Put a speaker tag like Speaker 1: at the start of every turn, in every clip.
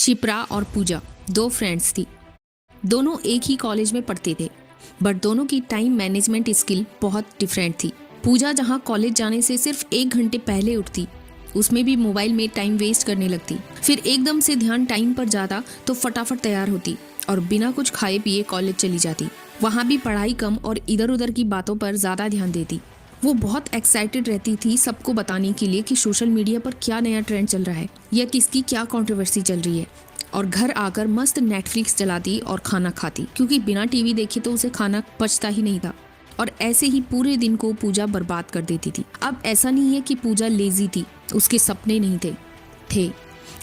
Speaker 1: शिप्रा और पूजा दो फ्रेंड्स थी। दोनों एक ही कॉलेज में पढ़ते थे, बट दोनों की टाइम मैनेजमेंट स्किल बहुत डिफरेंट थी। पूजा जहां कॉलेज जाने से सिर्फ 1 घंटे पहले उठती, उसमें भी मोबाइल में टाइम वेस्ट करने लगती। फिर एकदम से ध्यान टाइम पर जाता तो फटाफट तैयार होती और बिना कुछ खाए पिए कॉलेज चली जाती। वहाँ भी पढ़ाई कम और इधर उधर की बातों पर ज़्यादा ध्यान देती। वो बहुत एक्साइटेड रहती थी सबको बताने के लिए कि सोशल मीडिया पर क्या नया ट्रेंड चल रहा है या किसकी क्या कंट्रोवर्सी चल रही है। और घर आकर मस्त नेटफ्लिक्स चलाती और खाना खाती, क्योंकि बिना टीवी देखे तो उसे खाना पचता ही नहीं था। और ऐसे ही पूरे दिन को पूजा बर्बाद कर देती थी। अब ऐसा नहीं है कि पूजा लेजी थी, उसके सपने नहीं थे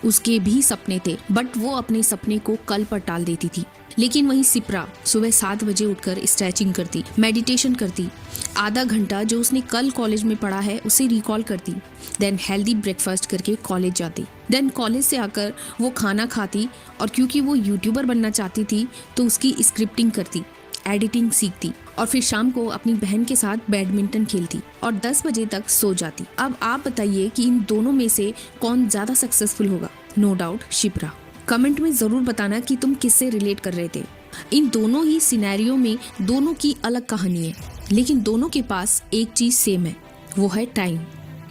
Speaker 1: उसके भी सपने थे, बट वो अपने सपने को कल पर टाल देती थी। लेकिन वहीं शिप्रा सुबह 7 बजे उठकर स्ट्रेचिंग करती, मेडिटेशन करती, आधा घंटा जो उसने कल कॉलेज में पढ़ा है उसे रिकॉल करती, देन हेल्दी ब्रेकफास्ट करके कॉलेज जाती। देन कॉलेज से आकर वो खाना खाती और क्योंकि वो यूट्यूबर बनना चाहती थी तो उसकी स्क्रिप्टिंग करती, एडिटिंग सीखती और फिर शाम को अपनी बहन के साथ बैडमिंटन खेलती और 10 बजे तक सो जाती। अब आप बताइए कि इन दोनों में से कौन ज्यादा सक्सेसफुल होगा? No doubt Shipra. कमेंट में जरूर बताना कि तुम किससे रिलेट कर रहे थे। इन दोनों ही सिनेरियो में दोनों की अलग कहानी है, लेकिन दोनों के पास एक चीज सेम है, वो है time.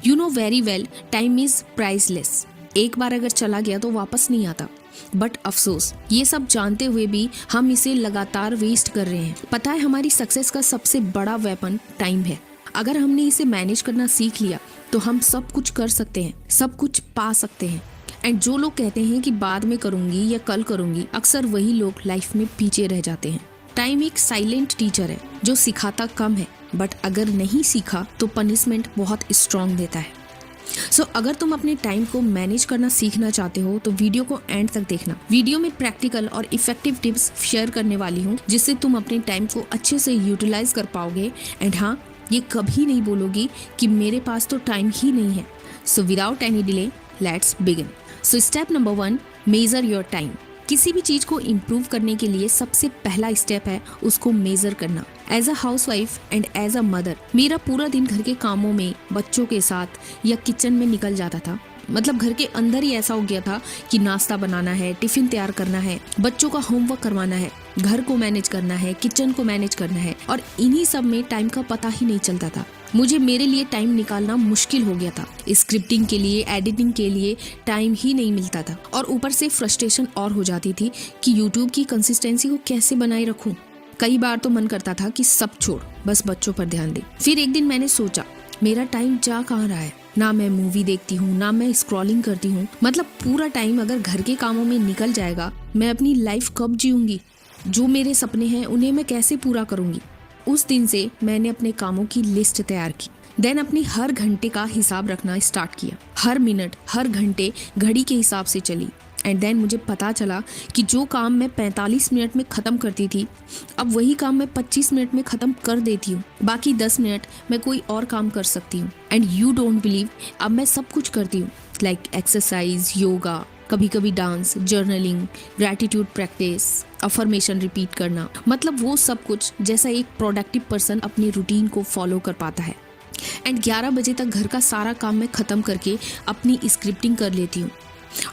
Speaker 1: You know very well, time is priceless. एक बार अगर चला गया तो वापस नहीं आता। बट अफसोस, ये सब जानते हुए भी हम इसे लगातार वेस्ट कर रहे हैं। पता है, हमारी सक्सेस का सबसे बड़ा वेपन टाइम है। अगर हमने इसे मैनेज करना सीख लिया तो हम सब कुछ कर सकते हैं, सब कुछ पा सकते हैं। एंड जो लोग कहते हैं कि बाद में करूंगी या कल करूंगी, अक्सर वही लोग लाइफ में पीछे रह जाते हैं। टाइम एक साइलेंट टीचर है जो सिखाता कम है, बट अगर नहीं सीखा तो पनिशमेंट बहुत स्ट्रांग देता है। सो अगर तुम अपने टाइम को मैनेज करना सीखना चाहते हो तो वीडियो को एंड तक देखना। वीडियो में प्रैक्टिकल और इफेक्टिव टिप्स शेयर करने वाली हूँ, जिससे तुम अपने टाइम को अच्छे से यूटिलाइज कर पाओगे। एंड हाँ, ये कभी नहीं बोलोगी कि मेरे पास तो टाइम ही नहीं है। So without any delay let's begin. So step number 1, major your time. किसी भी चीज को इम्प्रूव करने के लिए सबसे पहला स्टेप है उसको मेजर करना। As a housewife and as a mother, मेरा पूरा दिन घर के कामों में, बच्चों के साथ या किचन में निकल जाता था। मतलब घर के अंदर ही ऐसा हो गया था कि नाश्ता बनाना है, टिफिन तैयार करना है, बच्चों का होमवर्क करवाना है, घर को मैनेज करना है, किचन को मैनेज करना है, और इन्हीं सब में टाइम का पता ही नहीं चलता था। मुझे मेरे लिए टाइम निकालना मुश्किल हो गया था। स्क्रिप्टिंग के लिए, एडिटिंग के लिए टाइम ही नहीं मिलता था। और ऊपर से फ्रस्ट्रेशन और हो जाती थी कि यूट्यूब की कंसिस्टेंसी को कैसे बनाए रखूं। कई बार तो मन करता था कि सब छोड़, बस बच्चों पर ध्यान दे। फिर एक दिन मैंने सोचा, मेरा टाइम जा कहाँ रहा है? ना मैं मूवी देखती हूँ, ना मैं स्क्रॉलिंग करती हूँ। मतलब पूरा टाइम अगर घर के कामों में निकल जाएगा, मैं अपनी लाइफ कब जीऊंगी? जो मेरे सपने हैं उन्हें मैं कैसे पूरा करूंगी? उस दिन से मैंने अपने कामों की लिस्ट तैयार की। देन अपनी हर घंटे का हिसाब रखना स्टार्ट किया। हर मिनट, हर घंटे घड़ी के हिसाब से चली। एंड देन मुझे पता चला कि जो काम मैं 45 मिनट में ख़त्म करती थी, अब वही काम मैं 25 मिनट में ख़त्म कर देती हूँ। बाकी 10 मिनट मैं कोई और काम कर सकती हूँ। एंड यू डोंट बिलीव, अब मैं सब कुछ करती हूँ, लाइक एक्सरसाइज, योगा, कभी कभी dance, journaling, gratitude practice, affirmation repeat करना। मतलब वो सब कुछ जैसा एक प्रोडक्टिव पर्सन अपनी रूटीन को फॉलो कर पाता है। एंड 11 बजे तक घर का सारा काम मैं ख़त्म करके अपनी स्क्रिप्टिंग कर लेती हूँ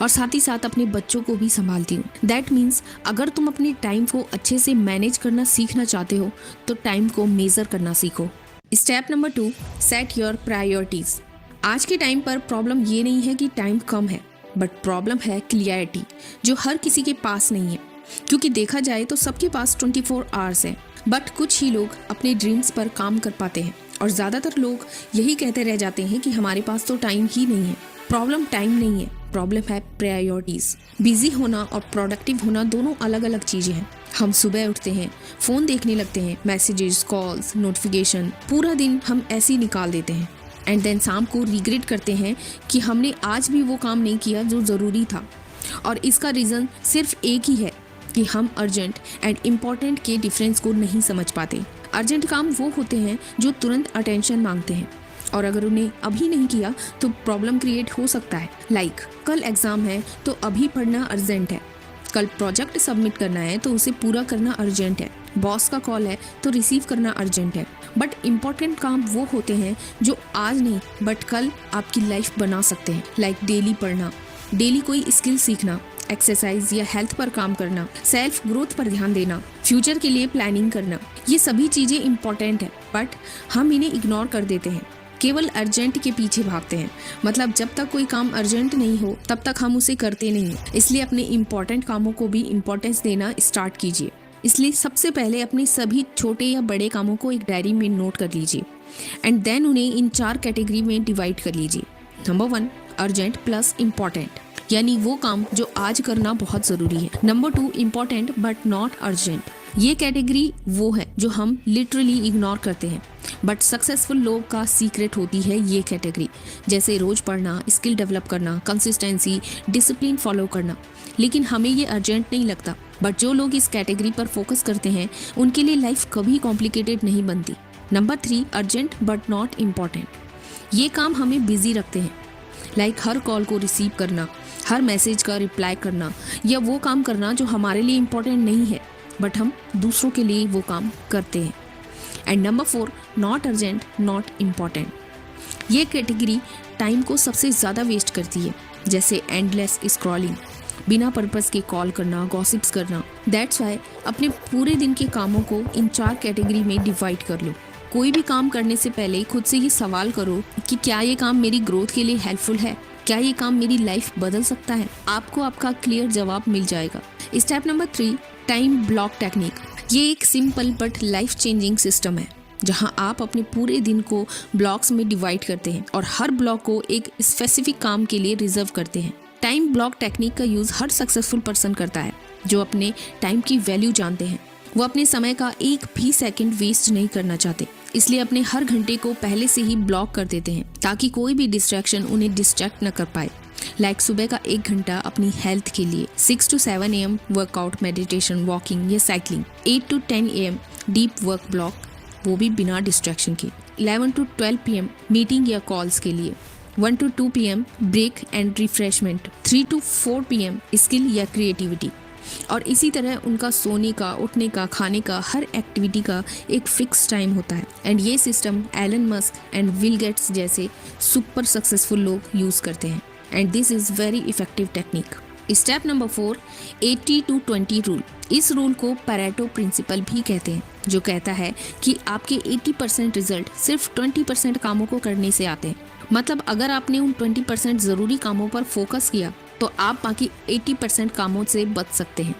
Speaker 1: और साथ ही साथ अपने बच्चों को भी संभालती हूँ। दैट मीन्स अगर तुम अपने टाइम को अच्छे से मैनेज करना सीखना चाहते हो तो टाइम को मेजर करना सीखो। Step number 2, set your priorities. आज के टाइम पर प्रॉब्लम ये नहीं है कि टाइम कम है, बट प्रॉब्लम है क्लियरिटी, जो हर किसी के पास नहीं है। क्योंकि देखा जाए तो सबके पास 24 आवर्स है, बट कुछ ही लोग अपने ड्रीम्स पर काम कर पाते हैं और ज़्यादातर लोग यही कहते रह जाते हैं कि हमारे पास तो टाइम ही नहीं है। प्रॉब्लम टाइम नहीं है, प्रॉब्लम है प्रायोरिटीज। बिजी होना और प्रोडक्टिव होना दोनों अलग अलग चीजें हैं। हम सुबह उठते हैं, फोन देखने लगते हैं, मैसेजेस, कॉल्स, नोटिफिकेशन, पूरा दिन हम ऐसे ही निकाल देते हैं। एंड देन शाम को रिग्रेट करते हैं कि हमने आज भी वो काम नहीं किया जो ज़रूरी था। और इसका रीज़न सिर्फ एक ही है कि हम अर्जेंट एंड इम्पॉर्टेंट के डिफरेंस को नहीं समझ पाते। अर्जेंट काम वो होते हैं जो तुरंत अटेंशन मांगते हैं, और अगर उन्हें अभी नहीं किया तो प्रॉब्लम क्रिएट हो सकता है। लाइक कल एग्ज़ाम है तो अभी पढ़ना अर्जेंट है, कल प्रोजेक्ट सबमिट करना है तो उसे पूरा करना अर्जेंट है, बॉस का कॉल है तो रिसीव करना अर्जेंट है। बट इम्पॉर्टेंट काम वो होते हैं जो आज नहीं बट कल आपकी लाइफ बना सकते हैं। लाइक डेली पढ़ना, डेली कोई स्किल सीखना, एक्सरसाइज या हेल्थ पर काम करना, सेल्फ ग्रोथ पर ध्यान देना, फ्यूचर के लिए प्लानिंग करना, ये सभी चीजें इंपॉर्टेंट है, बट हम इन्हें इग्नोर कर देते हैं, केवल अर्जेंट के पीछे भागते हैं। मतलब जब तक कोई काम अर्जेंट नहीं हो तब तक हम उसे करते नहीं हैं। इसलिए अपने इम्पोर्टेंट कामों को भी इम्पोर्टेंस देना स्टार्ट कीजिए। इसलिए सबसे पहले अपने सभी छोटे या बड़े कामों को एक डायरी में नोट कर लीजिए एंड देन उन्हें इन 4 कैटेगरी में डिवाइड कर लीजिए। नंबर 1, अर्जेंट प्लस इम्पॉर्टेंट, यानी वो काम जो आज करना बहुत ज़रूरी है। Number 2, important but not urgent, ये कैटेगरी वो है जो हम लिटरली इग्नोर करते हैं, बट सक्सेसफुल लोग का सीक्रेट होती है ये कैटेगरी, जैसे रोज पढ़ना, स्किल डेवलप करना, कंसिस्टेंसी, डिसिप्लिन फॉलो करना। लेकिन हमें ये अर्जेंट नहीं लगता, बट जो लोग इस कैटेगरी पर फोकस करते हैं उनके लिए लाइफ कभी कॉम्प्लिकेटेड नहीं बनती। Number 3, urgent but not important, ये काम हमें बिजी रखते हैं, लाइक हर कॉल को रिसीव करना, हर मैसेज का रिप्लाई करना, या वो काम करना जो हमारे लिए इम्पोर्टेंट नहीं है बट हम दूसरों के लिए वो काम करते हैं। And number 4, not urgent not important, ये कैटेगरी टाइम को सबसे ज़्यादा वेस्ट करती है, जैसे एंडलेस स्क्रॉलिंग, बिना पर्पस के कॉल करना, गॉसिप्स करना। दैट्स वाई अपने पूरे दिन के कामों को इन 4 कैटेगरी में डिवाइड कर लो। कोई भी काम करने से पहले खुद से ये सवाल करो कि क्या ये काम मेरी ग्रोथ के लिए हेल्पफुल है, क्या ये काम मेरी लाइफ बदल सकता है। आपको आपका क्लियर जवाब मिल जाएगा। Step number 3, time block technique, ये एक simple but life changing system है जहां आप अपने पूरे दिन को ब्लॉक्स में डिवाइड करते हैं और हर ब्लॉक को एक स्पेसिफिक काम के लिए रिजर्व करते हैं। टाइम ब्लॉक टेक्निक का यूज हर सक्सेसफुल पर्सन करता है जो अपने टाइम की वैल्यू जानते हैं। वो अपने समय का एक भी सेकंड वेस्ट नहीं करना चाहते, इसलिए अपने हर घंटे को पहले से ही ब्लॉक कर देते हैं ताकि कोई भी डिस्ट्रैक्शन उन्हें डिस्ट्रैक्ट न कर पाए। लाइक सुबह का 1 घंटा अपनी हेल्थ के लिए, 6 to 7 AM workout, meditation, walking या cycling, 8 to 10 AM deep work block, वो भी बिना डिस्ट्रैक्शन के, 11 to 12 PM मीटिंग या कॉल्स के लिए, 1 to 2 PM break and refreshment, 3 to 4 PM skill या क्रिएटिविटी। और इसी तरह उनका सोने का, उठने का, खाने का, हर एक्टिविटी का एक फिक्स टाइम होता है। एंड ये system Elon Musk and Bill Gates जैसे सुपर सक्सेसफुल लोग यूज़ करते हैं and this is very effective technique. Step number 4, 80 to 20 rule, इस रूल को पैरेटो प्रिंसिपल भी कहते हैं, जो कहता है कि आपके 80% रिजल्ट सिर्फ 20% कामों को करने से आते हैं। मतलब अगर आपने उन 20% ज़रूरी कामों पर फोकस किया तो आप बाकी 80% कामों से बच सकते हैं।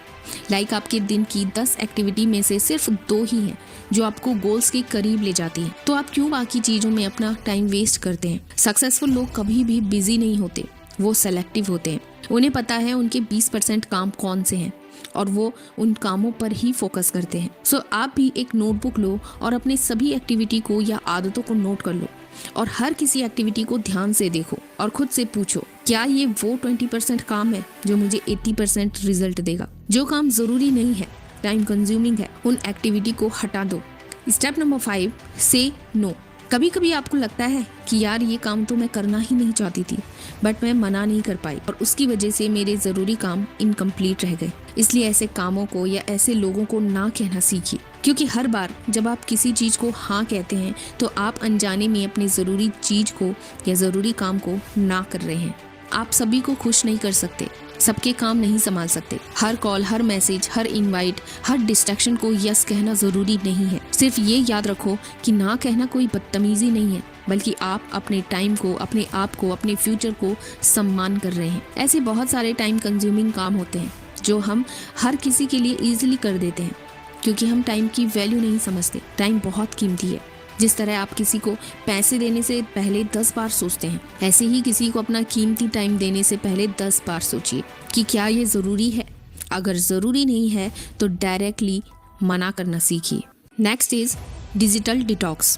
Speaker 1: लाइक आपके दिन की 10 एक्टिविटी में से सिर्फ 2 ही हैं जो आपको गोल्स के करीब ले जाती हैं, तो आप क्यों बाकी चीज़ों में अपना टाइम वेस्ट करते हैं। सक्सेसफुल लोग कभी भी बिजी नहीं होते, वो सेलेक्टिव होते हैं। उन्हें पता है उनके 20% काम कौन से हैं और वो उन कामों पर ही फोकस करते हैं। सो आप भी एक नोटबुक लो और अपने सभी एक्टिविटी को या आदतों को नोट कर लो और हर किसी एक्टिविटी को ध्यान से देखो और खुद से पूछो, क्या ये वो 20% काम है जो मुझे 80% रिजल्ट देगा। जो काम जरूरी नहीं है, टाइम कंज्यूमिंग है, उन एक्टिविटी को हटा दो। स्टेप नंबर 5, से नो। कभी कभी आपको लगता है कि यार ये काम तो मैं करना ही नहीं चाहती थी बट मैं मना नहीं कर पाई और उसकी वजह से मेरे ज़रूरी काम इनकम्प्लीट रह गए। इसलिए ऐसे कामों को या ऐसे लोगों को ना कहना सीखिए, क्योंकि हर बार जब आप किसी चीज़ को हाँ कहते हैं तो आप अनजाने में अपनी ज़रूरी चीज़ को या ज़रूरी काम को ना कर रहे हैं। आप सभी को खुश नहीं कर सकते, सबके काम नहीं संभाल सकते। हर कॉल, हर मैसेज, हर इनवाइट, हर डिस्ट्रैक्शन को यस कहना ज़रूरी नहीं है। सिर्फ ये याद रखो कि ना कहना कोई बदतमीजी नहीं है, बल्कि आप अपने टाइम को, अपने आप को, अपने फ्यूचर को सम्मान कर रहे हैं। ऐसे बहुत सारे टाइम कंज्यूमिंग काम होते हैं जो हम हर किसी के लिए ईजिली कर देते हैं क्योंकि हम टाइम की वैल्यू नहीं समझते। टाइम बहुत कीमती है। जिस तरह आप किसी को पैसे देने से पहले 10 बार सोचते हैं, ऐसे ही किसी को अपना कीमती टाइम देने से पहले 10 बार सोचिए कि क्या ये ज़रूरी है। अगर ज़रूरी नहीं है तो डायरेक्टली मना करना सीखिए। Next is digital detox.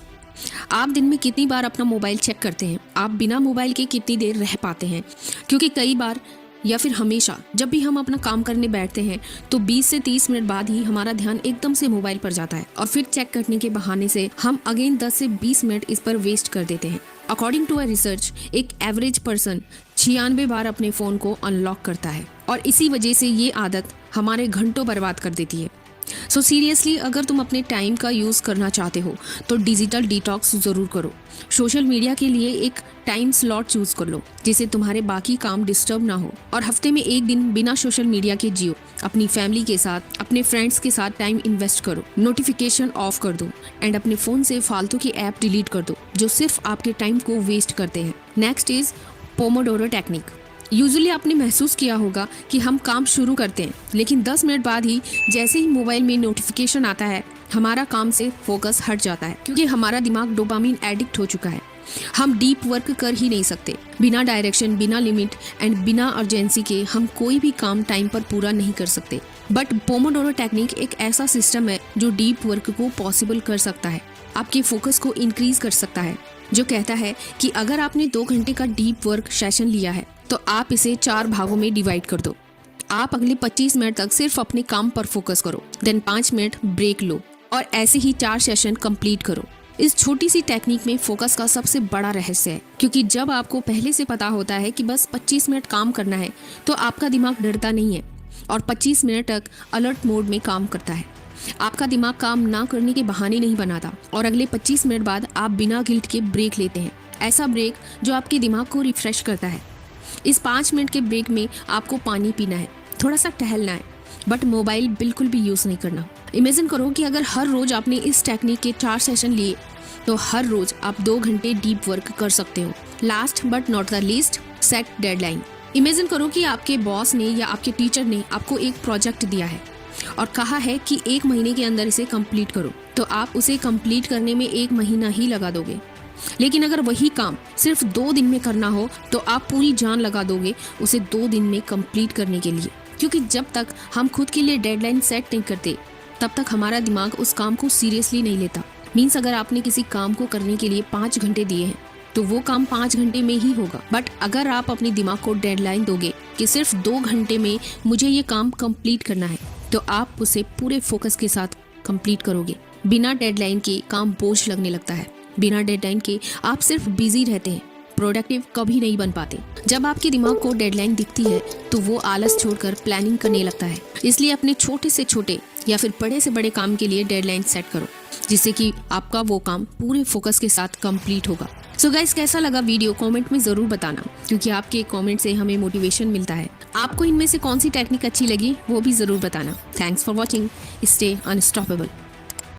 Speaker 1: आप दिन में कितनी बार अपना मोबाइल चेक करते हैं? आप बिना मोबाइल के कितनी देर रह पाते हैं? क्योंकि कई बार या फिर हमेशा जब भी हम अपना काम करने बैठते हैं तो 20 से 30 मिनट बाद ही हमारा ध्यान एकदम से मोबाइल पर जाता है और फिर चेक करने के बहाने से हम अगेन 10 से 20 मिनट इस पर वेस्ट कर देते हैं। अकॉर्डिंग टू अ रिसर्च, एक एवरेज पर्सन 96 बार अपने फ़ोन को अनलॉक करता है और इसी वजह से ये आदत हमारे घंटों बर्बाद कर देती है। सो सीरियसली अगर तुम अपने टाइम का यूज़ करना चाहते हो तो डिजिटल डिटॉक्स ज़रूर करो। सोशल मीडिया के लिए एक टाइम स्लॉट चूज़ कर लो जिससे तुम्हारे बाकी काम डिस्टर्ब ना हो, और हफ्ते में एक दिन बिना सोशल मीडिया के जियो। अपनी फैमिली के साथ, अपने फ्रेंड्स के साथ टाइम इन्वेस्ट करो, नोटिफिकेशन ऑफ कर दो एंड अपने फ़ोन से फालतू की ऐप डिलीट कर दो जो सिर्फ आपके टाइम को वेस्ट करते हैं। Next is Pomodoro technique. Usually आपने महसूस किया होगा कि हम काम शुरू करते हैं लेकिन 10 मिनट बाद ही जैसे ही मोबाइल में नोटिफिकेशन आता है हमारा काम से फोकस हट जाता है, क्योंकि हमारा दिमाग डोपामिन एडिक्ट हो चुका है। हम डीप वर्क कर ही नहीं सकते। बिना डायरेक्शन, बिना लिमिट एंड बिना अर्जेंसी के हम कोई भी काम टाइम पर पूरा नहीं कर सकते। बट पोमोडोरो टेक्निक एक ऐसा सिस्टम है जो डीप वर्क को पॉसिबल कर सकता है, आपके फोकस को इंक्रीज कर सकता है, जो कहता है कि अगर आपने 2 घंटे का डीप वर्क सेशन लिया है तो आप इसे 4 भागों में डिवाइड कर दो। आप अगले 25 मिनट तक सिर्फ अपने काम पर फोकस करो, देन 5 मिनट ब्रेक लो और ऐसे ही 4 सेशन कंप्लीट करो। इस छोटी सी टेक्निक में फोकस का सबसे बड़ा रहस्य है, क्योंकि जब आपको पहले से पता होता है कि बस 25 मिनट काम करना है तो आपका दिमाग डरता नहीं है और 25 मिनट तक अलर्ट मोड में काम करता है। आपका दिमाग काम ना करने के बहाने नहीं बनाता और अगले 25 मिनट बाद आप बिना गिल्ट के ब्रेक लेते हैं, ऐसा ब्रेक जो आपके दिमाग को रिफ्रेश करता है। इस 5 मिनट के ब्रेक में आपको पानी पीना है, थोड़ा सा टहलना है, बट मोबाइल बिल्कुल भी यूज़ नहीं करना। इमेजिन करो कि अगर हर रोज आपने इस टेक्निक के 4 सेशन लिए तो हर रोज आप 2 घंटे डीप वर्क कर सकते हो। Last but not the least, set deadline. Imagine करो कि आपके बॉस ने या आपके टीचर ने आपको एक प्रोजेक्ट दिया है और कहा है कि 1 महीने के अंदर इसे कंप्लीट करो, तो आप उसे कंप्लीट करने में 1 महीना ही लगा दोगे। लेकिन अगर वही काम सिर्फ 2 दिन में करना हो तो आप पूरी जान लगा दोगे उसे 2 दिन में कंप्लीट करने के लिए, क्योंकि जब तक हम खुद के लिए डेडलाइन सेट नहीं करते तब तक हमारा दिमाग उस काम को सीरियसली नहीं लेता। मीन्स अगर आपने किसी काम को करने के लिए 5 घंटे दिए हैं तो वो काम 5 घंटे में ही होगा। बट अगर आप अपने दिमाग को डेडलाइन दोगे कि सिर्फ 2 घंटे में मुझे ये काम कंप्लीट करना है, तो आप उसे पूरे फोकस के साथ कंप्लीट करोगे। बिना डेडलाइन के काम बोझ लगने लगता है, बिना डेडलाइन के आप सिर्फ बिजी रहते हैं, प्रोडक्टिव कभी नहीं बन पाते। जब आपके दिमाग को डेडलाइन दिखती है तो वो आलस छोड़कर प्लानिंग करने लगता है। इसलिए अपने छोटे से छोटे या फिर बड़े से बड़े काम के लिए डेडलाइन सेट करो, जिससे कि आपका वो काम पूरे फोकस के साथ कंप्लीट होगा। सो गाइस, कैसा लगा वीडियो कमेंट में ज़रूर बताना, क्योंकि आपके कमेंट से हमें मोटिवेशन मिलता है। आपको इनमें से कौन सी टेक्निक अच्छी लगी वो भी ज़रूर बताना। Thanks for watching. Stay unstoppable.